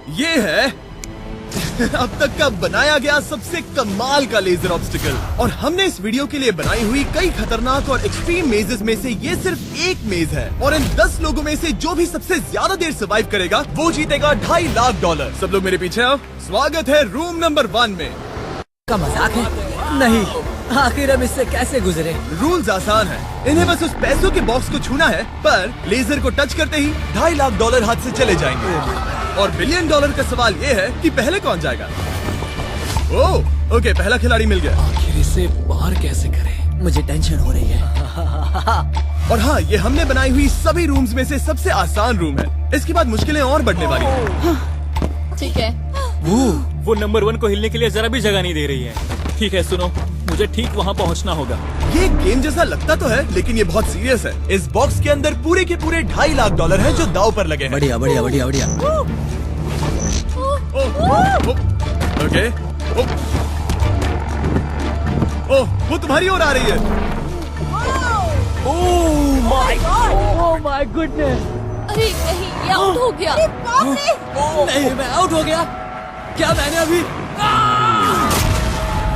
ये है अब तक का बनाया गया सबसे कमाल का लेजर ऑब्स्टिकल। और हमने इस वीडियो के लिए बनाई हुई कई खतरनाक और एक्सट्रीम मेजेस में से ये सिर्फ एक मेज है। और इन 10 लोगों में से जो भी सबसे ज्यादा देर सर्वाइव करेगा वो जीतेगा $2.5 लाख। सब लोग मेरे पीछे आओ। स्वागत है रूम नंबर 1 में। का मजाक है? नहीं, आखिर हम इससे कैसे गुजरे? रूल्स आसान है, इन्हें बस उस पैसों के बॉक्स को छूना है, पर लेजर को टच करते ही $2.5 लाख हाथ से चले जाएंगे। और $1 बिलियन का सवाल ये है कि पहले कौन जाएगा। ओह, ओके, पहला खिलाड़ी मिल गया। आखिर इसे पार कैसे करें? मुझे टेंशन हो रही है। और हाँ, ये हमने बनाई हुई सभी रूम्स में से सबसे आसान रूम है। इसके बाद मुश्किलें और बढ़ने वाली हैं। ठीक है। वो नंबर 1 को हिलने के लिए जरा भी जगह नहीं दे रही है। ठीक है, सुनो, मुझे ठीक वहाँ पहुँचना होगा। ये गेम जैसा लगता तो है, लेकिन ये बहुत सीरियस है। इस बॉक्स के अंदर पूरे के पूरे $2.5 लाख हैं जो दांव पर लगे हैं। बढ़िया बढ़िया बढ़िया बढ़िया। ओके। ओह, वो तुम्हारी ओर आ रही है। Oh my goodness! अरे नहीं, ये आउट हो गया। नहीं, मैं आउट हो गया। क्या मैंने अभी?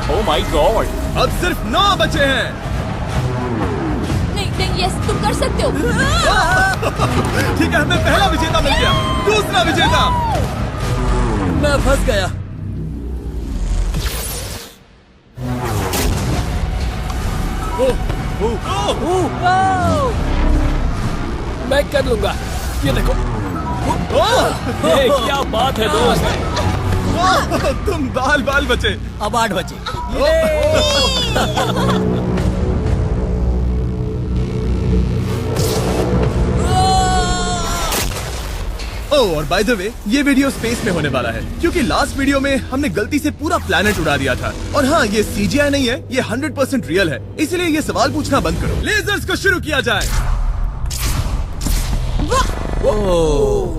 Oh my God! अब सिर्फ 9 बचे हैं। नहीं नहीं, यस, तुम कर सकते हो। ठीक है, हमें पहला विजेता मिल गया। दूसरा विजेता। मैं फंस गया। मैं कर लूंगा। ये देखो। क्या बात है दोस्त! तुम बाल बचे। अब 8 बचे। ओह, और बाय द वे, ये वीडियो स्पेस में होने वाला है, क्योंकि लास्ट वीडियो में हमने गलती से पूरा प्लेनेट उड़ा दिया था। और हाँ, ये CGI नहीं है, ये 100% रियल है। इसलिए ये सवाल पूछना बंद करो। लेजर्स को शुरू किया जाए।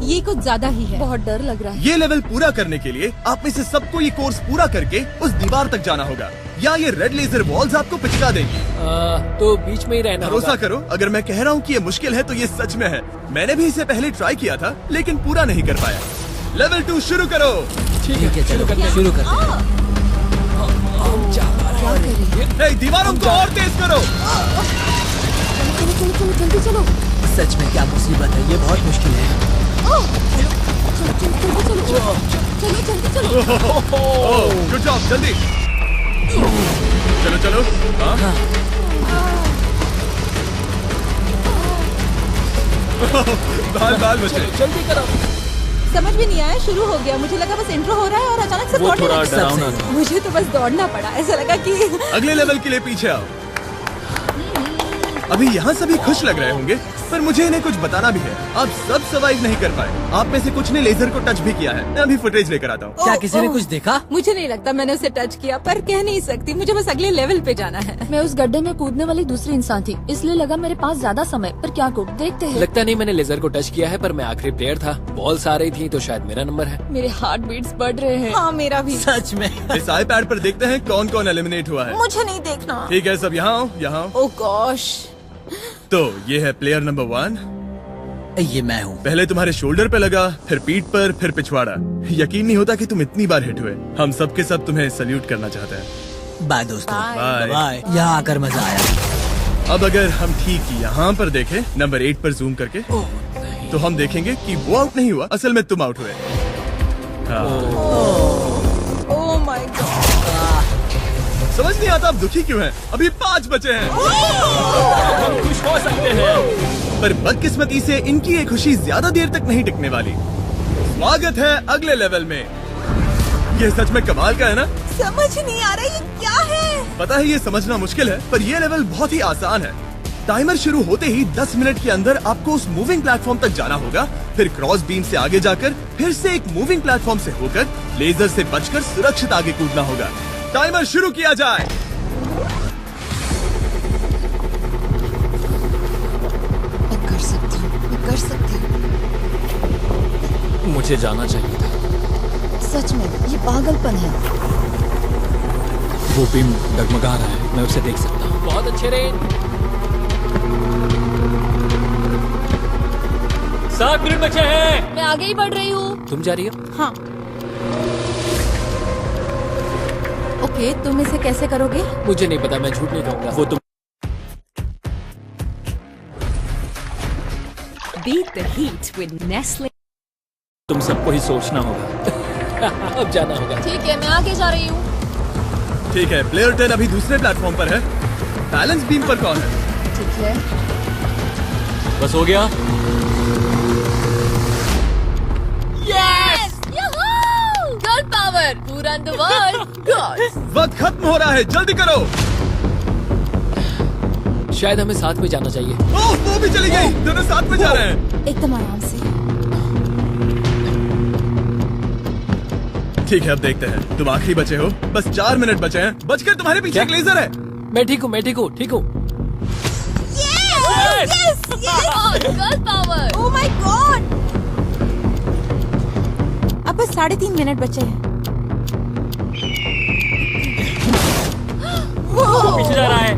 ये कुछ ज्यादा ही है। बहुत डर लग रहा है। ये लेवल पूरा करने के लिए आप में से सबको ये कोर्स पूरा करके उस दीवार तक जाना होगा, या ये रेड लेजर वॉल्स आपको पिचका देंगी। तो बीच में ही रहना होगा। भरोसा करो, अगर मैं कह रहा हूँ कि ये मुश्किल है तो ये सच में है। मैंने भी इसे पहले ट्राई किया था, लेकिन पूरा नहीं कर पाया। लेवल 2 शुरू करो। ठीक है, चलो शुरू करते हैं। नहीं, दीवारों को और तेज करो। चलो जल्दी चलो। सच में क्या मुसीबत है, ये बहुत मुश्किल है। चलो। गुड जॉब, जल्दी चलो। हाँ। बाल बचे। जल्दी करो। समझ भी नहीं आया, शुरू हो गया। मुझे लगा बस इंट्रो हो रहा है और अचानक से वो दौड़ने थोड़ा लगा। डरावना था। मुझे तो बस दौड़ना पड़ा। ऐसा लगा कि अगले लेवल के लिए पीछे आओ। अभी यहाँ सभी खुश लग रहे होंगे, पर मुझे इन्हें कुछ बताना भी है। आप सब सर्वाइव नहीं कर पाए। आप में से कुछ ने लेजर को टच भी किया है। मैं अभी फुटेज लेकर आता हूँ। क्या किसी ने कुछ देखा? मुझे नहीं लगता मैंने उसे टच किया, पर कह नहीं सकती। मुझे बस अगले लेवल पे जाना है। मैं उस गड्ढे में कूदने वाली दूसरी इंसान थी, इसलिए लगा मेरे पास ज्यादा समय। पर क्या करूं, देखते हैं। लगता नहीं मैंने लेजर को टच किया है, पर मैं आखिरी प्लेयर था। बॉल्स आ रही थी तो शायद मेरा नंबर है। मेरे हार्ट बीट्स बढ़ रहे हैं। हाँ, मेरा भी। सच में? इस iPad पर देखते हैं कौन कौन एलिमिनेट हुआ है। मुझे नहीं देखना। ठीक है, सब यहाँ आओ, यहाँ आओ। ओह गॉश। तो ये है प्लेयर नंबर 1। ये मैं हूँ। पहले तुम्हारे शोल्डर पे लगा, फिर पीठ पर, फिर पिछवाड़ा। यकीन नहीं होता कि तुम इतनी बार हिट हुए। हम सब के सब तुम्हें सल्यूट करना चाहते हैं। बाय दोस्तों। बाय। बाय। यहाँ आकर मजा आया। अब अगर हम ठीक यहाँ पर देखें, नंबर 8 पर जूम करके, तो हम देखेंगे कि वो आउट नहीं हुआ, असल में तुम आउट हुए। Oh my God. समझ नहीं आता आप दुखी क्यों हैं? अभी 5 बचे हैं। हम खुश हो सकते हैं, पर बदकिस्मती से इनकी ये खुशी ज्यादा देर तक नहीं टिकने वाली। स्वागत है अगले लेवल में। ये सच में कमाल का है ना? समझ नहीं आ रहा ये क्या है। पता है ये समझना मुश्किल है, पर ये लेवल बहुत ही आसान है। टाइमर शुरू होते ही 10 मिनट के अंदर आपको उस मूविंग प्लेटफॉर्म तक जाना होगा, फिर क्रॉस बीम से आगे जाकर फिर से एक मूविंग प्लेटफॉर्म से होकर लेजर से बचकर सुरक्षित आगे कूदना होगा। टाइमर शुरू किया जाए। मैं कर सकती हूँ। मुझे जाना चाहिए था। सच में ये पागलपन है। वो बीम डगमगा रहा है, मैं उसे देख सकता हूँ। बहुत अच्छे रे। 7 मिनट बचे हैं। मैं आगे ही बढ़ रही हूँ। तुम जा रही हो? हाँ। ओके, तुम इसे कैसे करोगे? मुझे नहीं पता, मैं झूठ नहीं कहूंगा। वो तुम Beat the heat with Nestle. तुम सबको ही सोचना होगा। अब जाना होगा। ठीक है, मैं आगे जा रही हूँ। ठीक है, प्लेयर 10 अभी दूसरे प्लेटफॉर्म पर है। बैलेंस बीम पर कौन है? ठीक है। बस हो गया। यस! Girl power! पूरा द वर्ल्ड! गर्ल्स! वक्त खत्म हो रहा है, जल्दी करो। शायद हमें साथ में जाना चाहिए। ओह, वो भी चली गई। दोनों साथ में जा रहे हैं। एकदम आराम से। ठीक है, अब देखते हैं। तुम आखिरी बचे हो, बस 4 मिनट बचे हैं। बचकर तुम्हारे पीछे एक लेजर है। मैं ठीक हूँ, मैं ठीक हूँ, ठीक हूँ। Yes! Girl power! Oh my God! अब बस 3.5 मिनट बचे हैं। पीछे जा रहा है।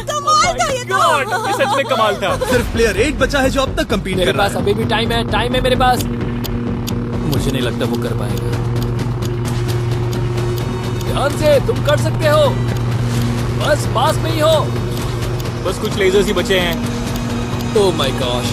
कमाल था ये गॉड, ये सच में कमाल था। सिर्फ प्लेयर 8 बचा है जो अब तक कंपीट मेरे कर रहा पास है। अभी भी टाइम है मेरे पास। मुझे नहीं लगता वो कर पाएगा। ध्यान से, तुम कर सकते हो। बस पास में ही हो। बस कुछ लेजर्स ही बचे हैं। Oh my gosh.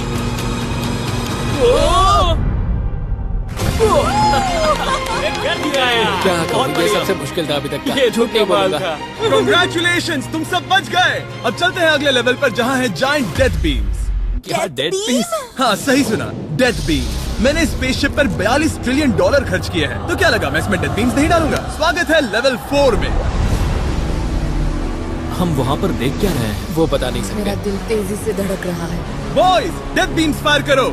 कर दिया यार। क्या बहुत कहूँ, ये बढ़िया। सबसे मुश्किल था अभी तक का। ये झूठ नहीं कमाल बोलूंगा। था। Congratulations, तुम सब बच गए। अब चलते हैं अगले लेवल पर जहाँ है जाइंट डेथ बीम्स। क्या डेड पीस? हाँ, सही सुना, डेथ बीम। मैंने स्पेसशिप पर $42 ट्रिलियन खर्च किए हैं, तो क्या लगा मैं इसमें डेथ बीम्स नहीं डालूंगा? स्वागत है लेवल 4 में। हम वहाँ पर देख क्या रहे हैं? वो बता नहीं मेरा सकते। दिल तेजी से धड़क रहा है। बॉयज, डेथ बीम्स फायर करो।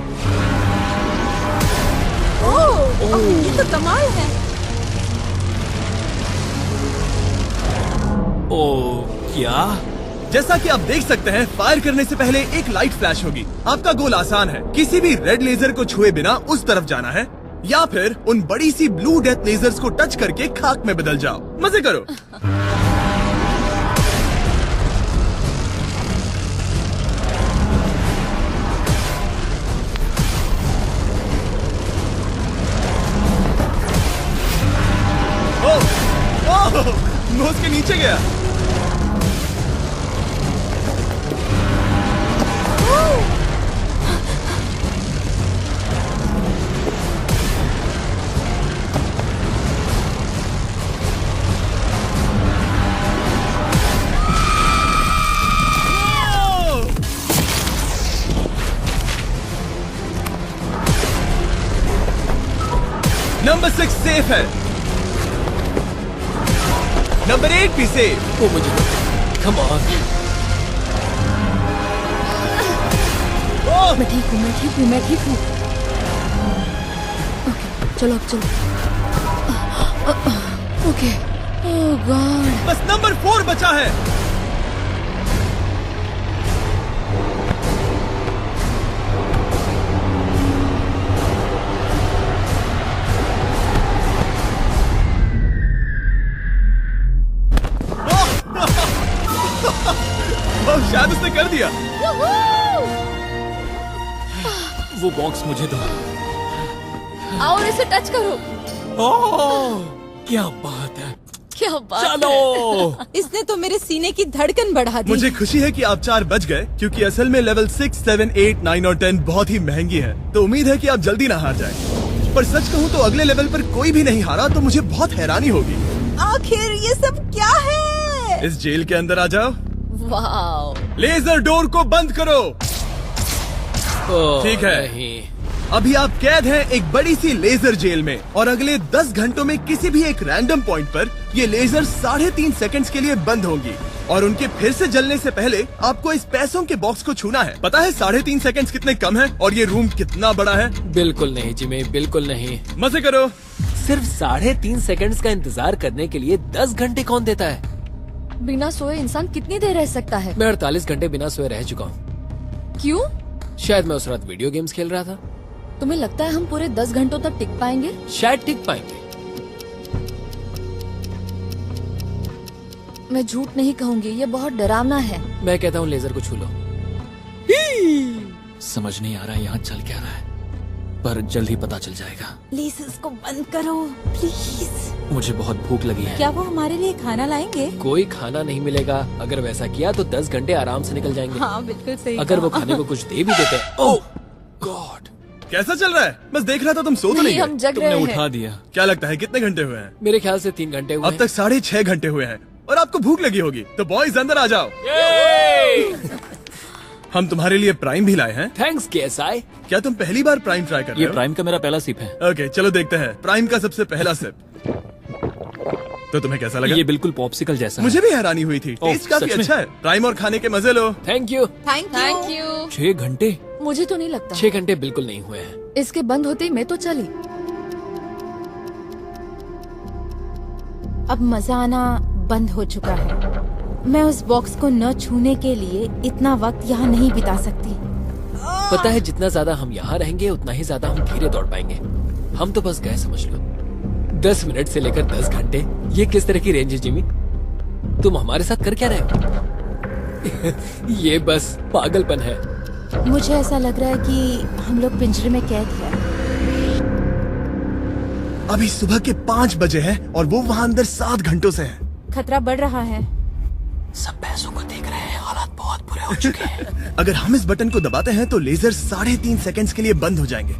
ओह, ये तो कमाल है। ओ क्या? जैसा कि आप देख सकते हैं, फायर करने से पहले एक लाइट फ्लैश होगी। आपका गोल आसान है, किसी भी रेड लेजर को छुए बिना उस तरफ जाना है, या फिर उन बड़ी सी ब्लू डेथ लेजर्स को टच करके खाक में बदल जाओ। मजे करो। ओह, नोज के नीचे गया। नंबर 6 सेफ है। नंबर 8 भी सेफ। वो मुझे कम ऑन। मैं ठीक हूँ, मैं ठीक हूँ, मैं ठीक हूँ। ओके, चलो अब चलो। ओके। ओह गॉड। बस नंबर 4 बचा है। ओह, शायद उसने कर दिया। वो बॉक्स मुझे दो। आओ और इसे टच करो। ओह, क्या बात है। क्या बात चलो। है। इसने तो मेरे सीने की धड़कन बढ़ा दी। मुझे खुशी है कि आप 4 बच गए, क्योंकि असल में लेवल 6, 7, 8, 9 और 10 बहुत ही महंगी है। तो उम्मीद है कि आप जल्दी ना हार जाएं। पर सच कहूँ तो अगले लेवल पर कोई भी नहीं हारा तो मुझे बहुत हैरानी होगी। आखिर ये सब क्या है? इस जेल के अंदर आ जाओ। वाह। लेजर डोर को बंद करो। ओह, ठीक है। नहीं। अभी आप कैद हैं एक बड़ी सी लेजर जेल में, और अगले 10 घंटों में किसी भी एक रैंडम पॉइंट पर ये लेजर 3.5 सेकंड्स के लिए बंद होंगी, और उनके फिर से जलने से पहले आपको इस पैसों के बॉक्स को छूना है। पता है 3.5 सेकंड्स कितने कम है, और ये रूम कितना बड़ा है? बिल्कुल नहीं जिमी, बिल्कुल नहीं। मजे करो। सिर्फ 3.5 सेकंड्स का इंतजार करने के लिए 10 घंटे कौन देता है? बिना सोए इंसान कितनी देर रह सकता है? मैं 48 घंटे बिना सोए रह चुका हूँ। क्यों? शायद मैं उस रात वीडियो गेम्स खेल रहा था। तुम्हें लगता है हम पूरे 10 घंटों तक टिक पाएंगे? शायद टिक पाएंगे। मैं झूठ नहीं कहूंगी, ये बहुत डरावना है। मैं कहता हूँ लेजर को छू लो। समझ नहीं आ रहा यहाँ चल क्या रहा है। पर जल्द ही पता चल जाएगा। प्लीज इसको बंद करो प्लीज। मुझे बहुत भूख लगी है। क्या वो हमारे लिए खाना लाएंगे? कोई खाना नहीं मिलेगा। अगर वैसा किया तो 10 घंटे आराम से निकल जाएंगे। हाँ बिल्कुल सही। अगर वो कहा। खाने को कुछ दे भी देते। ओह गॉड, कैसा चल रहा है? बस देख रहा था, तुम सो तो नहीं हम गए? जग तुमने रहे उठा हैं। दिया। क्या लगता है कितने घंटे हुए हैं? मेरे ख्याल से 3 घंटे हुए अब तक 6.5 घंटे हुए हैं और आपको भूख लगी होगी। तो बॉयज अंदर आ जाओ। हम तुम्हारे लिए प्राइम भी लाए हैं। Thanks KSI। क्या तुम पहली बार प्राइम ट्राई कर रहे ये हो? प्राइम का मेरा पहला सिप है। ओके चलो देखते हैं प्राइम का सबसे पहला सिप। तो तुम्हें कैसा लगा? ये बिल्कुल पॉप्सिकल जैसा मुझे भी हैरानी हुई थी। ओह, टेस्ट काफी सच में? अच्छा है। प्राइम और खाने के मजे लो। Thank you. Thank you. 6 घंटे? मुझे तो नहीं लगता। 6 घंटे बिल्कुल नहीं हुए हैं। इसके बंद होते ही मैं तो चली। अब मजा आना बंद हो चुका है। मैं उस बॉक्स को न छूने के लिए इतना वक्त यहाँ नहीं बिता सकती। पता है जितना ज्यादा हम यहाँ रहेंगे उतना ही ज्यादा हम धीरे दौड़ पाएंगे। हम तो बस गए समझ लो। 10 मिनट से लेकर 10 घंटे, ये किस तरह की रेंज है जिमी? तुम हमारे साथ कर क्या रहे हो? ये बस पागलपन है। मुझे ऐसा लग रहा है कि हम लोग पिंजरे में कैद हैं। अभी सुबह के 5 बजे हैं और वो वहाँ अंदर 7 घंटों से हैं। खतरा बढ़ रहा है। सब पैसों को देख रहे हैं, हालात बहुत बुरे हो चुके हैं। अगर हम इस बटन को दबाते हैं तो लेजर 3.5 सेकंड्स के लिए बंद हो जाएंगे।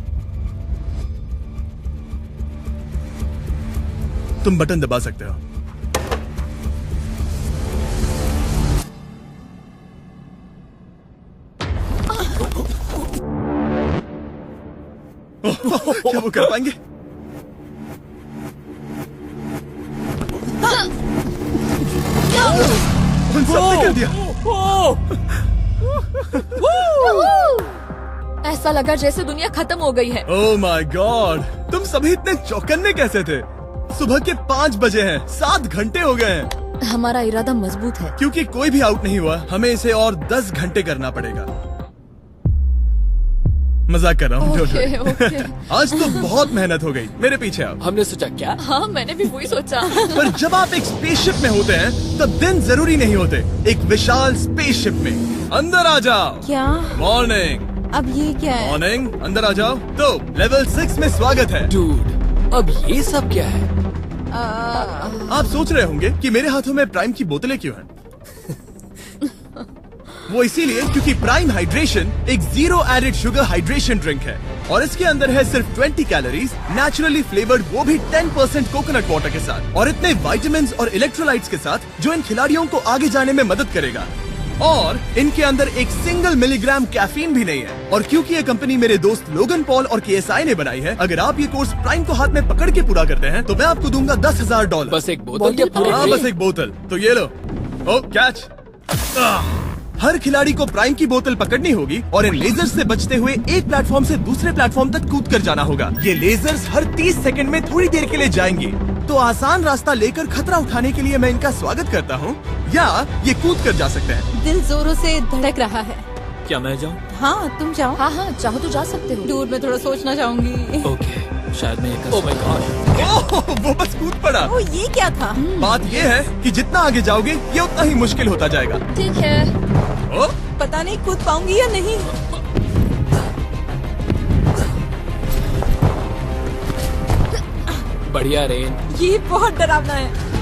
तुम बटन दबा सकते हो। क्या वो कर पाएंगे? उन सबने कर दिया। ऐसा लगा जैसे दुनिया खत्म हो गई है। ओह माय गॉड, तुम सभी इतने चौकन्ने कैसे थे? सुबह के 5 बजे हैं, 7 घंटे हो गए हैं। हमारा इरादा मजबूत है। क्योंकि कोई भी आउट नहीं हुआ, हमें इसे और 10 घंटे करना पड़ेगा। मजाक कर रहा हूँ। don't worry। ओके। आज तो बहुत मेहनत हो गई। मेरे पीछे आओ। हमने सोचा क्या? हाँ मैंने भी वही सोचा। पर जब आप एक स्पेसशिप में होते हैं तब दिन जरूरी नहीं होते। एक विशाल स्पेसशिप में अंदर आ जाओ। क्या? मॉर्निंग। अब ये क्या है? मॉर्निंग, अंदर आ जाओ। तो लेवल 6 में स्वागत है। डूड, अब ये सब क्या है? आप सोच रहे होंगे कि मेरे हाथों में प्राइम की बोतलें क्यों हैं? वो इसीलिए क्योंकि प्राइम हाइड्रेशन एक 0 एडेड शुगर हाइड्रेशन ड्रिंक है और इसके अंदर है सिर्फ 20 कैलोरीज, नेचुरली फ्लेवर्ड, वो भी 10% कोकोनट वाटर के साथ, और इतने विटामिन्स और इलेक्ट्रोलाइट्स के साथ जो इन खिलाड़ियों को आगे जाने में मदद करेगा। और इनके अंदर एक सिंगल मिलीग्राम कैफीन भी नहीं है। और क्योंकि ये कंपनी मेरे दोस्त लोगन पॉल और KSI ने बनाई है, अगर आप ये कोर्स प्राइम को हाथ में पकड़ के पूरा करते हैं तो मैं आपको दूंगा $10,000। बस एक बोतल या पूरे हाँ, ट्रे? बस एक बोतल। तो ये लो। ओ कैच। हर खिलाड़ी को प्राइम की बोतल पकड़नी होगी और इन लेजर्स से बचते हुए एक प्लेटफॉर्म से दूसरे प्लेटफॉर्म तक कूद कर जाना होगा। ये लेजर्स हर 30 सेकंड में थोड़ी देर के लिए जाएंगी। तो आसान रास्ता लेकर खतरा उठाने के लिए मैं इनका स्वागत करता हूँ, या ये कूद कर जा सकते हैं। दिल जोरों से धड़क रहा है। क्या मैं जाऊँ? हाँ तुम जाओ। हाँ हाँ चाहो तो जा सकते हो। दूर में थोड़ा सोचना चाहूंगी। ओके, शायद मैं ये कर ओह माय गॉड। ओह, वो बस कूद पड़ा। ओ ये क्या था? बात ये है कि जितना आगे जाओगे ये उतना ही मुश्किल होता जाएगा। ठीक है। ओ, पता नहीं कूद पाऊंगी या नहीं। बढ़िया रेन। ये बहुत डरावना है।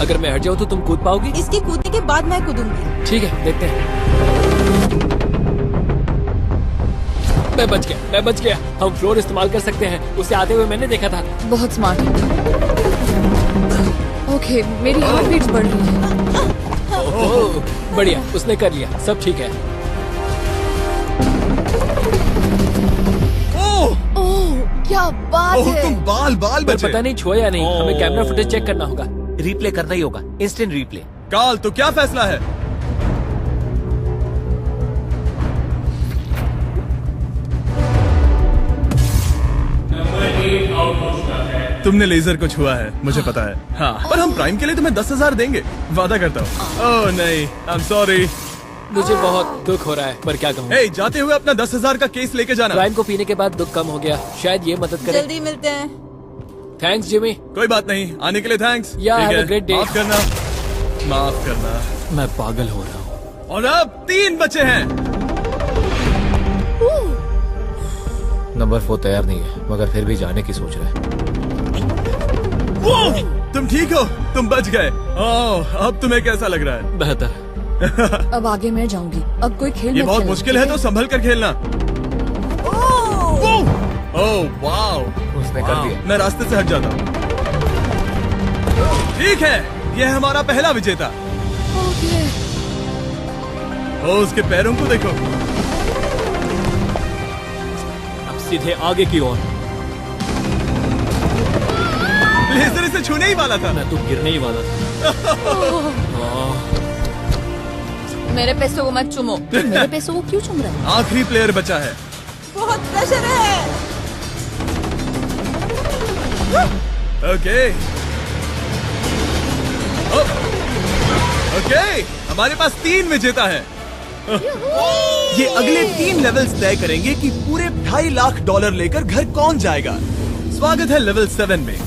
अगर मैं हट जाऊँ तो तुम कूद पाओगी? इसके कूदने के बाद मैं कूदूंगी। ठीक है, देखते हैं। मैं बच गया। हम फ्लोर इस्तेमाल कर सकते हैं, उसे आते हुए मैंने देखा था। बहुत स्मार्ट। ओके मेरी हार्ट बीट्स बढ़ रही है। ओह, बढ़िया, उसने कर लिया, सब ठीक है। ओह, ओह क्या बात ओह, है। तुम बाल पर बचे। पता नहीं छुआ या नहीं, हमें कैमरा फुटेज चेक करना होगा। रिप्ले करना ही होगा, इंस्टेंट रिप्ले। काल, तो क्या फैसला है? तुमने लेजर को छुआ है, मुझे पता है। हाँ, पर हम प्राइम के लिए तुम्हें 10,000 देंगे, वादा करता हूँ। ओह नहीं, आई एम सॉरी। मुझे बहुत दुख हो रहा है, पर क्या कहूँ। हे, जाते हुए अपना 10,000 का केस लेके जाना। प्राइम को पीने के बाद दुख कम हो गया, शायद ये मदद करे। जल्दी मिलते हैं। Thanks Jimmy. कोई बात नहीं, आने के लिए थैंक्स। Yeah, ठीक have है, a great day. माफ करना। मैं पागल हो रहा हूँ। और अब 3 बचे हैं। नंबर 4 तैयार नहीं है, मगर फिर भी जाने की सोच रहा है। तुम ठीक हो? तुम बच गए। ओह, अब तुम्हें कैसा लग रहा है? बेहतर। अब आगे मैं जाऊंगी। अब कोई खेल ये मत बहुत खेलना, मुश्किल है, ठीक तो संभल कर खेलना। ओह वाओ, उसने कर दिया। मैं रास्ते से हट जाता हूँ। ठीक है, ये है हमारा पहला विजेता। ओके। ओ, उसके पैरों को देखो। अब सीधे आगे की ओर। लेजर इसे छूने ही वाला था। मैं तो गिरने ही वाला था। मेरे पैसों को मत चुमो। मेरे पैसों को क्यों चुम रहा है? आखिरी प्लेयर बचा है। बहुत प्रेशर है। ओके ओके, हमारे पास 3 विजेता है। ये अगले 3 लेवल्स तय करेंगे कि पूरे $2.5 लाख लेकर घर कौन जाएगा। स्वागत है लेवल 7 में।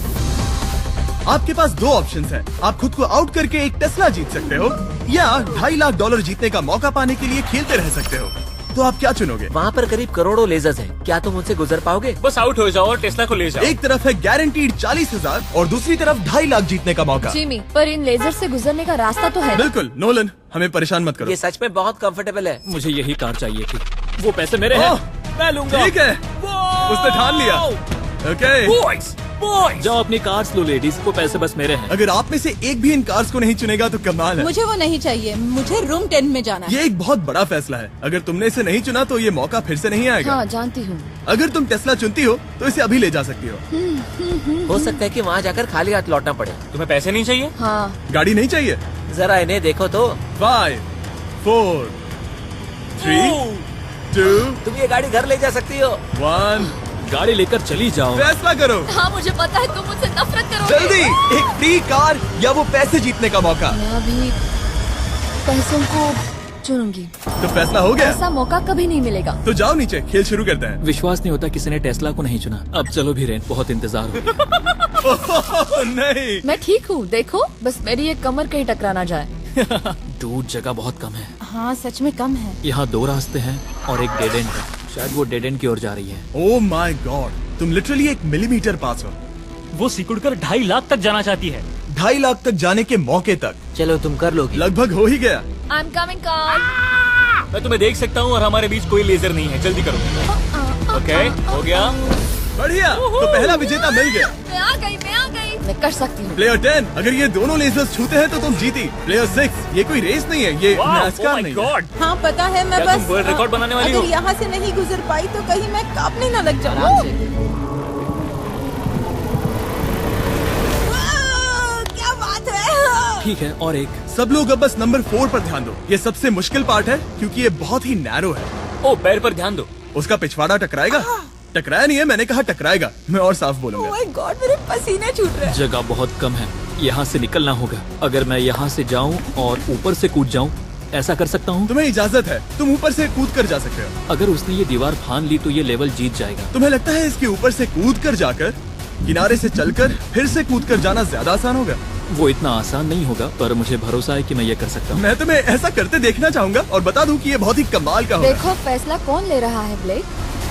आपके पास 2 ऑप्शंस हैं। आप खुद को आउट करके एक टेस्ला जीत सकते हो, या $2.5 लाख जीतने का मौका पाने के लिए खेलते रह सकते हो। तो आप क्या चुनोगे? वहाँ पर करीब करोड़ों लेजर्स हैं। क्या तुम उनसे गुजर पाओगे? बस आउट हो जाओ और टेस्ला को ले जाओ। एक तरफ है गारंटीड 40,000 और दूसरी तरफ $2.5 लाख जीतने का मौका। जिमी, पर इन लेजर से गुजरने का रास्ता तो है। बिल्कुल नोलन, हमें परेशान मत करो। ये सच में बहुत कंफर्टेबल है। मुझे यही कार चाहिए थी। वो पैसे मेरे हैं, ओह, मैं लूंगा। ठीक है, उसने ठान लिया। ओके, बॉयज बॉयज, जाओ अपनी कार्स लो लेडीज, वो पैसे बस मेरे हैं। अगर आप में से एक भी इन कार्स को नहीं चुनेगा तो कमाल है। मुझे वो नहीं चाहिए, मुझे रूम 10 में जाना है। ये एक बहुत बड़ा फैसला है। अगर तुमने इसे नहीं चुना तो ये मौका फिर से नहीं आएगा। हाँ, जानती हूँ। अगर तुम टेस्ला चुनती हो तो इसे अभी ले जा सकती हो। हो सकता है कि वहाँ जाकर खाली हाथ लौटना पड़े। तुम्हें पैसे नहीं चाहिए? हाँ, गाड़ी नहीं चाहिए? जरा इन्हें देखो तो। 5 4 3 2 तुम ये गाड़ी घर ले जा सकती हो। 1, गाड़ी लेकर चली जाओ। फैसला करो हाँ, मुझे पता है तुम मुझसे नफरत करोगे। जल्दी। एक फ्री कार या वो पैसे जीतने का मौका। मैं अभी पैसों को चुनूंगी। तो फैसला हो गया। ऐसा मौका कभी नहीं मिलेगा। तो जाओ नीचे, खेल शुरू करते हैं। विश्वास नहीं होता किसी ने टेस्ला को नहीं चुना। अब चलो भी रेन, बहुत इंतजार हो गया। नहीं, मैं ठीक हूँ, देखो बस मेरी एक कमर कहीं टकरा ना जाए। दूर जगह बहुत कम है। हाँ, सच में कम है। यहाँ 2 रास्ते हैं और एक डेड एंड है। शायद वो डेड एंड की ओर जा रही है। ओह माय गॉड, तुम लिटरली 1 मिलीमीटर पास हो। वो सिकुड़कर 2.5 लाख तक जाना चाहती है। 2.5 लाख तक जाने के मौके तक चलो तुम कर लोगी। लगभग हो ही गया। I am coming car. मैं तुम्हें देख सकता हूँ और हमारे बीच कोई लेजर नहीं है। जल्दी करो। ओके, हो गया। बढ़िया, तो पहला विजेता मिल गया। मैं आ गई। मैं कर सकती हूँ। प्लेयर 10, अगर ये दोनों लेजर्स छूते हैं तो तुम जीती। प्लेयर 6, ये कोई रेस नहीं है, ये NASCAR नहीं है। हाँ, पता है, मैं क्या बस तुम वर्ल्ड रिकॉर्ड बनाने वाली हो? अगर यहाँ से नहीं गुजर पाई तो कहीं मैं कांपने न लग जाऊँ। क्या बात है। ठीक है, और एक। सब लोग अब बस नंबर 4 पर ध्यान दो। ये सबसे मुश्किल पार्ट है क्योंकि ये बहुत ही नैरो है। ओ, पैर पर ध्यान दो। उसका पिछवाड़ा टकराएगा। टकराया नहीं है, मैंने कहा टकराएगा। मैं और साफ बोलूंगा। ओह माय गॉड, मेरे पसीने छूट रहे हैं। जगह बहुत कम है, यहाँ से निकलना होगा। अगर मैं यहाँ से जाऊँ और ऊपर से कूद जाऊँ, ऐसा कर सकता हूँ? तुम्हें इजाजत है, तुम ऊपर से कूद कर जा सकते हो। अगर उसने ये दीवार फान ली तो ये लेवल जीत जाएगा। तुम्हें लगता है इसके ऊपर से कूद कर जाकर किनारे से चलकर फिर से कूद कर जाना ज्यादा आसान होगा? वो इतना आसान नहीं होगा, पर मुझे भरोसा है कि मैं ये कर सकता हूँ। मैं तुम्हें ऐसा करते देखना चाहूंगा और बता दूं कि ये बहुत ही कमाल का होगा। देखो फैसला कौन ले रहा है ब्लेक।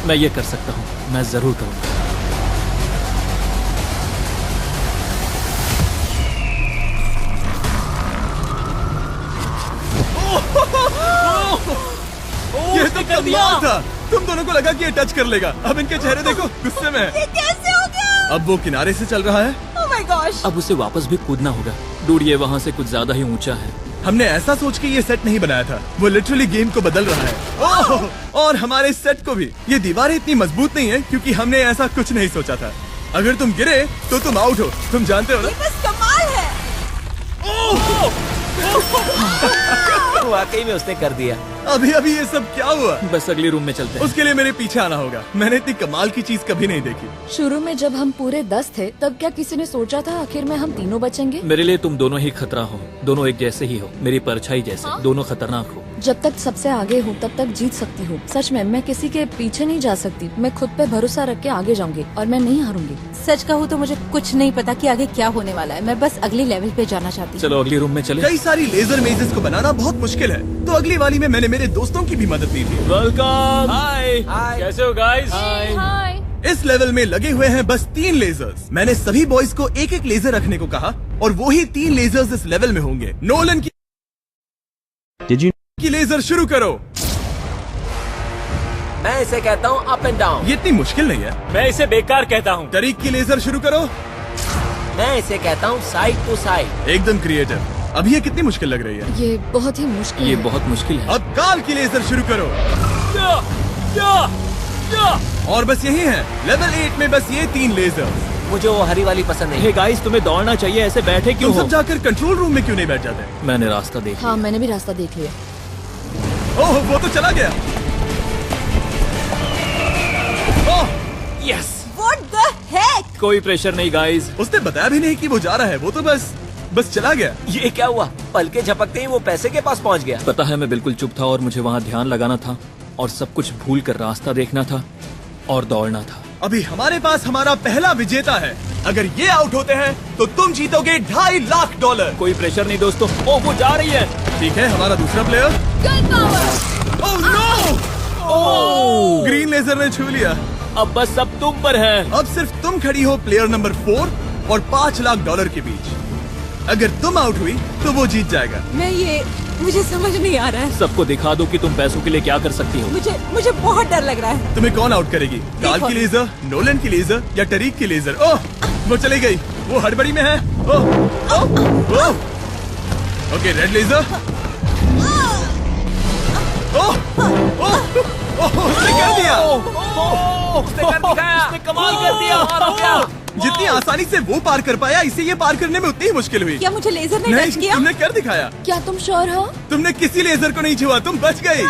मैं ये कर सकता हूँ, मैं जरूर करूँगा। ये तो कमाल था। तुम दोनों को लगा कि ये टच कर लेगा। अब इनके चेहरे देखो, गुस्से में है। ये कैसे हो गया? अब वो किनारे से चल रहा है। Oh my gosh. अब उसे वापस भी कूदना होगा। डूड, ये वहाँ से कुछ ज्यादा ही ऊंचा है। हमने ऐसा सोच के ये सेट नहीं बनाया था। वो लिटरली गेम को बदल रहा है। ओह, और हमारे सेट को भी। ये दीवारें इतनी मजबूत नहीं है क्योंकि हमने ऐसा कुछ नहीं सोचा था। अगर तुम गिरे तो तुम आउट हो, तुम जानते हो ना। ये बस कमाल है। वाकई में उसने कर दिया। अभी अभी ये सब क्या हुआ? बस अगले रूम में चलते हैं। उसके लिए मेरे पीछे आना होगा। मैंने इतनी कमाल की चीज कभी नहीं देखी। शुरू में जब हम पूरे 10 थे तब क्या किसी ने सोचा था आखिर में हम तीनों बचेंगे? मेरे लिए तुम दोनों ही खतरा हो, दोनों एक जैसे ही हो, मेरी परछाई जैसे। दोनों खतरनाक हो। जब तक सबसे आगे हूँ तब तक जीत सकती हूँ। सच में मैं किसी के पीछे नहीं जा सकती। मैं खुद पे भरोसा रख के आगे जाऊंगी और मैं नहीं हारूंगी। सच कहूँ तो मुझे कुछ नहीं पता कि आगे क्या होने वाला है। मैं बस अगले लेवल पे जाना चाहती हूँ। चलो अगले रूम में चले। कई सारी लेजर मेजेस को बनाना बहुत मुश्किल है, तो अगली वाली में मैंने मेरे दोस्तों की भी मदद ली थी। वेलकम। हाय, हाय। कैसे हो गाइस? हाय। इस लेवल में लगे हुए हैं बस 3 लेजर्स। मैंने सभी बॉयज को एक एक लेजर रखने को कहा और वही 3 लेजर्स इस लेवल में होंगे। नोलन की लेजर शुरू करो। मैं इसे कहता हूँ अप एंड डाउन। ये इतनी मुश्किल नहीं है। मैं इसे बेकार कहता हूँ। तरीक की लेजर शुरू करो। मैं इसे कहता हूँ साइड टू साइड। एकदम क्रिएटिव। अब ये कितनी मुश्किल लग रही है। ये बहुत ही मुश्किल ये है। बहुत मुश्किल है। अब काल की लेजर शुरू करो। और बस यही है लेवल 8 में, बस ये 3 लेजर। मुझे वो हरी वाली पसंद नहीं। हे गाइस, तुम्हें दौड़ना चाहिए, ऐसे बैठे क्यों तुम हो? सब जाकर कंट्रोल रूम में क्यों नहीं बैठ जाते? मैंने रास्ता देखा। हाँ, मैंने भी रास्ता देख लिया। ओह, वो तो चला गया। ओह, यस। What the heck? कोई प्रेशर नहीं गाइस। उसने बताया भी नहीं कि वो जा रहा है, वो तो बस चला गया। ये क्या हुआ? पल के झपकते ही वो पैसे के पास पहुँच गया। पता है, मैं बिल्कुल चुप था और मुझे वहाँ ध्यान लगाना था और सब कुछ भूल कर रास्ता देखना था और दौड़ना था। अभी हमारे पास हमारा पहला विजेता है। अगर ये आउट होते हैं तो तुम जीतोगे $2.5 लाख। कोई प्रेशर नहीं दोस्तों। ओह, वो जा रही है। ठीक है, हमारा दूसरा player. Oh no! Oh! Green laser ने छू लिया। अब बस सब तुम पर है। अब सिर्फ तुम खड़ी हो प्लेयर नंबर 4 और $5 लाख के बीच। अगर तुम आउट हुई तो वो जीत जाएगा। मुझे समझ नहीं आ रहा है। सबको दिखा दो कि तुम पैसों के लिए क्या कर सकती हो। मुझे बहुत डर लग रहा है। तुम्हें कौन आउट करेगी? काल की लेजर, नोलन की लेजर या टरीक की लेजर? ओह, वो चली गई। वो हड़बड़ी में है। Oh, oh, oh. Okay, red laser. Oh, oh, oh, उसने कर दिया। उसने कर दिखाया। उसने कमाल कर दिया। जितनी आसानी से वो पार कर पाया, इसे ये पार करने में उतनी ही मुश्किल हुई। क्या मुझे लेजर ने टच नहीं, किया? तुमने कर दिखाया। क्या तुम श्योर हो? तुमने किसी लेजर को नहीं छुआ, तुम बच गई।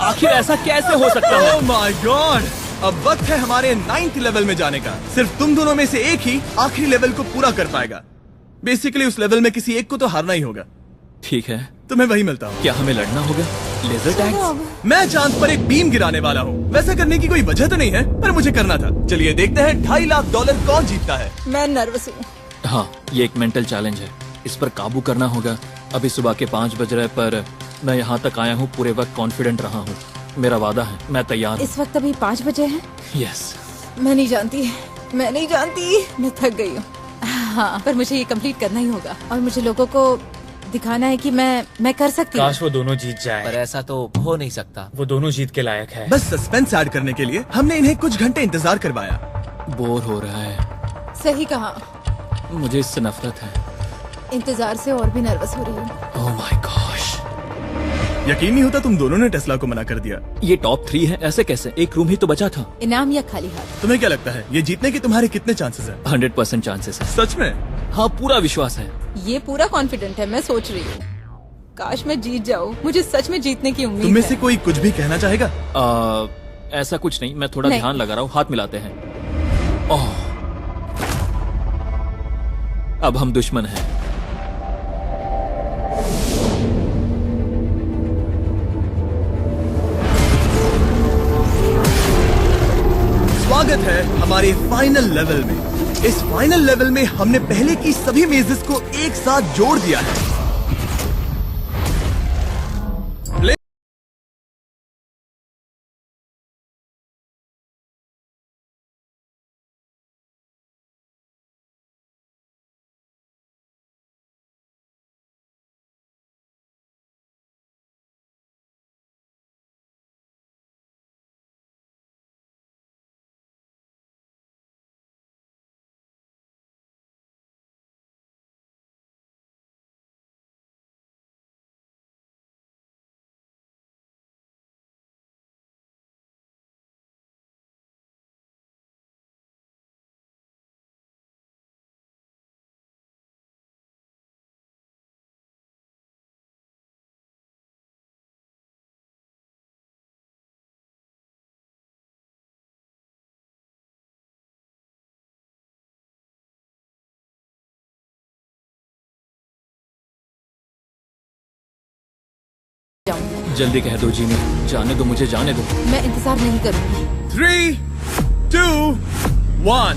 आखिर ऐसा कैसे हो सकता है? Oh my God! अब वक्त है हमारे 9th लेवल में जाने का। सिर्फ तुम दोनों में से एक ही आखिरी लेवल को पूरा कर पाएगा। बेसिकली उस लेवल में किसी एक को तो हारना ही होगा। ठीक है, तुम्हें वही मिलता हूँ। क्या हमें लड़ना होगा? Laser tags? मैं चांद पर एक बीम गिराने वाला हूँ। वैसा करने की कोई वजह तो नहीं है, पर मुझे करना था। चलिए देखते हैं $2.5 लाख कौन जीतता है। मैं नर्वस हूँ। हाँ, ये एक मेंटल चैलेंज है। इस पर काबू करना होगा। अभी सुबह के 5 बज रहे, पर मैं यहाँ तक आया हूँ पूरे वक्त कॉन्फिडेंट रहा हूँ। मेरा वादा है, मैं तैयार हूँ। इस वक्त अभी 5 बजे हैं। यस। मैं नहीं जानती, मैं थक गई हूँ। हाँ, पर मुझे ये कंप्लीट करना ही होगा और मुझे लोगों को दिखाना है कि मैं कर सकती हूँ। काश वो दोनों जीत जाए। पर ऐसा तो हो नहीं सकता। वो दोनों जीत के लायक है। बस सस्पेंस ऐड करने के लिए हमने इन्हें कुछ घंटे इंतजार करवाया। बोर हो रहा है। सही कहा। मुझे इससे नफरत है। इंतजार से और भी नर्वस हो रही हूँ। Oh my gosh. यकीन नहीं होता तुम दोनों ने टेस्ला को मना कर दिया। ये टॉप 3 है, ऐसे कैसे? एक रूम ही तो बचा था। इनाम या खाली हाथ? तुम्हें क्या लगता है ये जीतने के तुम्हारे कितने चांसेस हैं? 100% चांसेस है। सच में? हाँ, पूरा विश्वास है। ये पूरा कॉन्फिडेंट है। मैं सोच रही हूँ काश मैं जीत जाऊँ। मुझे सच में जीतने की उम्मीद तुम में है। से कोई कुछ भी कहना चाहेगा? ऐसा कुछ नहीं, मैं थोड़ा नहीं। ध्यान लगा रहा हूँ। हाथ मिलाते हैं। ओह, अब हम दुश्मन हैं। स्वागत है हमारे फाइनल लेवल में। इस फाइनल लेवल में हमने पहले की सभी मेजेस को एक साथ जोड़ दिया है। जल्दी कह दो जीनी, जाने दो, मुझे जाने दो। मैं इंतजार नहीं करूंगी। 3, 2, 1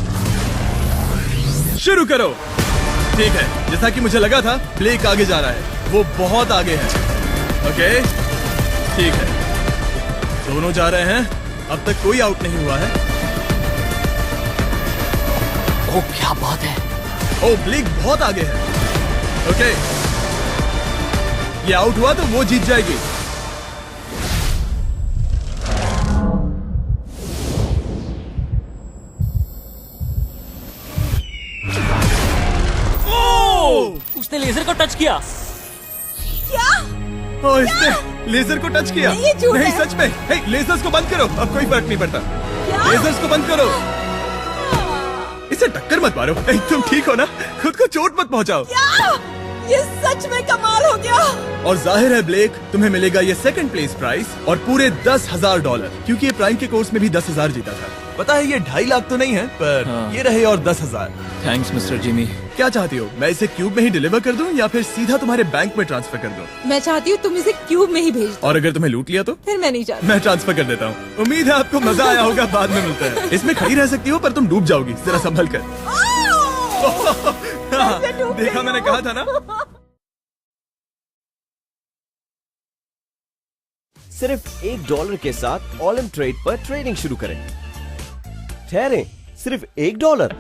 शुरू करो। ठीक है, जैसा कि मुझे लगा था, ब्लेक आगे जा रहा है। वो बहुत आगे है। ओके, ठीक है, दोनों जा रहे हैं। अब तक कोई आउट नहीं हुआ है। ओ क्या बात है। ओ ब्लेक बहुत आगे है। ओके, ये आउट हुआ तो वो जीत जाएगी। उसने लेजर को टच किया। ओ, इसने लेजर को टच किया। नहीं, ये झूठ नहीं है। सच में। हे, लेजर्स को बंद करो, अब कोई फर्क नहीं पड़ता। लेजर्स को बंद करो। इसे टक्कर मत मारो। हे, तुम ठीक हो ना? खुद को चोट मत पहुंचाओ। ये सच में कमाल हो गया। और जाहिर है ब्लेक, तुम्हें मिलेगा ये सेकंड प्लेस प्राइस और पूरे $10,000, क्योंकि ये प्राइम के कोर्स में भी 10,000 जीता था। पता है ये 2.5 लाख तो नहीं है, पर हाँ। ये रहे और 10,000। Thanks mister Jimmy. क्या चाहती हो, मैं इसे क्यूब में ही डिलीवर कर दूं या फिर सीधा तुम्हारे बैंक में ट्रांसफर कर दूं? मैं चाहती हूँ तुम इसे क्यूब में ही भेज दो। और अगर तुम्हें लूट लिया तो? फिर मैं नहीं चाहती। मैं ट्रांसफर कर देता हूँ। उम्मीद है आपको मजा आया होगा। बाद में मिलते हैं। इसमें खड़ी रह सकती हो पर तुम डूब जाओगी, जरा संभल कर। देखा, मैंने कहा था ना। सिर्फ $1 के साथ ऑलम ट्रेड पर ट्रेडिंग शुरू करें। ठहरें, सिर्फ $1?